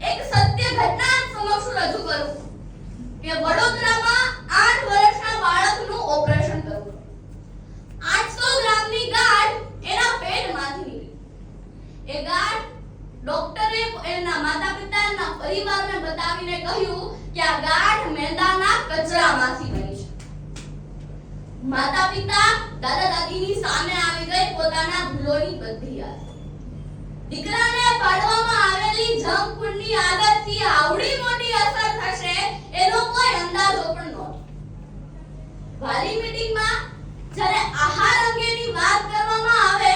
એક સત્ય ઘટના સમક્ષ રજૂ કરું કે વડોદરામાં 8 વર્ષના બાળકનું ઓપરેશન કરવું. 800 ગ્રામની ગાંઠ એના પેટમાંથી નીકળી. એ ગાંઠ ડોક્ટરે એના માતા-પિતાના પરિવારને બતાવીને કહ્યું કે આ ગાંઠ મેંદાના કચરામાંથી બની છે. માતા-પિતા દાદા-દાદીની સામે આવી ગઈ પોતાના ભૂલોની બધી યાદ. દીકરાને પાડવામાં આવેલી જંક ફૂડની આદતથી આવડી મોટી અસર થશે એનો કોઈ અંદાજો પણ નહોતો. વાલી મીટિંગમાં જ્યારે આહાર અંગેની વાત કરવામાં આવે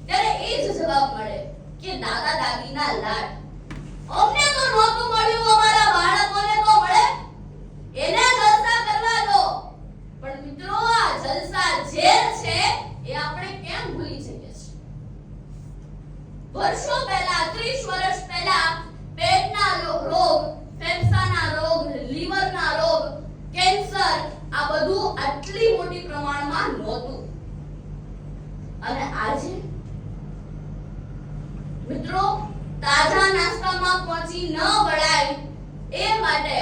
ત્યારે એ જ જવાબ મળે કે દાદા દાદીના લાડ. અમને તો નહોતું મળ્યું, અમારા બાળકોને તો મળે, એને જલસા કરવા દો. પણ મિત્રો, આ જલસા ઝેર છે એ આપણે કેમ ભૂલી જઈએ છીએ? વર્ષો પહેલા, 30 વર્ષ પહેલા પેટના રોગ, ફેફસાના રોગ, લીવરના રોગ, કેન્સર, આ બધું આટલી મોટી પ્રમાણમાં નહોતું. અને આજે મિત્રો, તાજા નાસ્તામાં પહોંચી ન વળાય એ માટે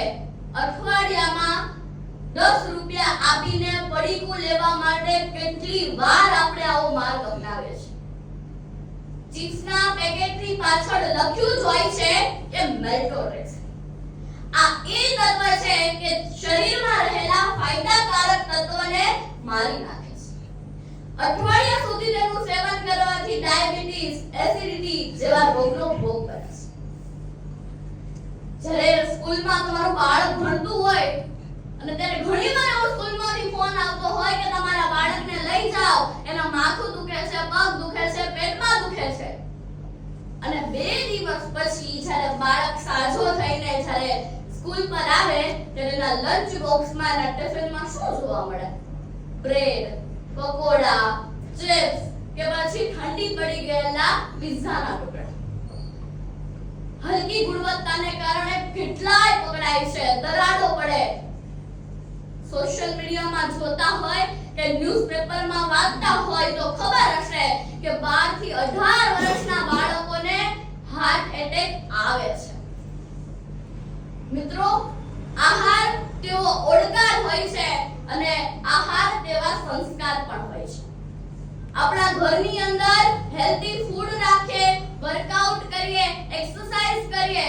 અઠવાડિયામાં 10 રૂપિયા આપીને પડીકું લેવા માટે કેટલી વાર આપણે આવો માર્ગ અપનાવીએ છીએ. ચિપ્સના પેકેટની પાછળ લખ્યું જ હોય છે કે મેલ્ટોરેક્સ. આ એ તત્વ છે કે શરીરમાં રહેલા ફાયદાકારક તત્વોને મારી નાખે છે. અઠવાડિયા સુધી તેનું સેવન કરવાથી ડાયાબિટીસ, એસિડિટી જેવા રોગનો ભોગ બને છે. જ્યારે સ્કૂલમાં તમારું બાળક ભણતું હોય અને ત્યારે ઘણીવાર એવો સ્કૂલમાંથી ફોન આવતો હોય કે તમારા બાળકને લઈ જાઓ, એના માથું દુખે છે, પગ દુખે છે, પેટમાં દુખે છે. અને 2 દિવસ પછી જ્યારે બાળક સાજો થઈને જ્યારે સ્કૂલ પર આવે ત્યારે એના લંચ બોક્સમાં, એના ટિફિનમાં શું જોવા મળે? બ્રેડ, પકોડા, ચિપ્સ કે પછી ઠંડી પડી ગયેલા પિઝાના ટુકડા. હલકી ગુણવત્તાને કારણે કેટલાય પકડાય છે, દરાડો પડે. સોશિયલ મીડિયામાં જોતા હોય કે ન્યૂઝપેપરમાં વાંચતા હોય તો ખબર હશે કે 12 થી 18 વર્ષના બાળકોને હાર્ટ એટેક આવે છે. મિત્રો, આહાર તેવો ઓડકાર હોય છે અને આહાર તેવા સંસ્કાર પણ હોય છે. આપણા ઘરની અંદર હેલ્ધી ફૂડ રાખીએ, વર્કઆઉટ કરીએ, એક્સરસાઇઝ કરીએ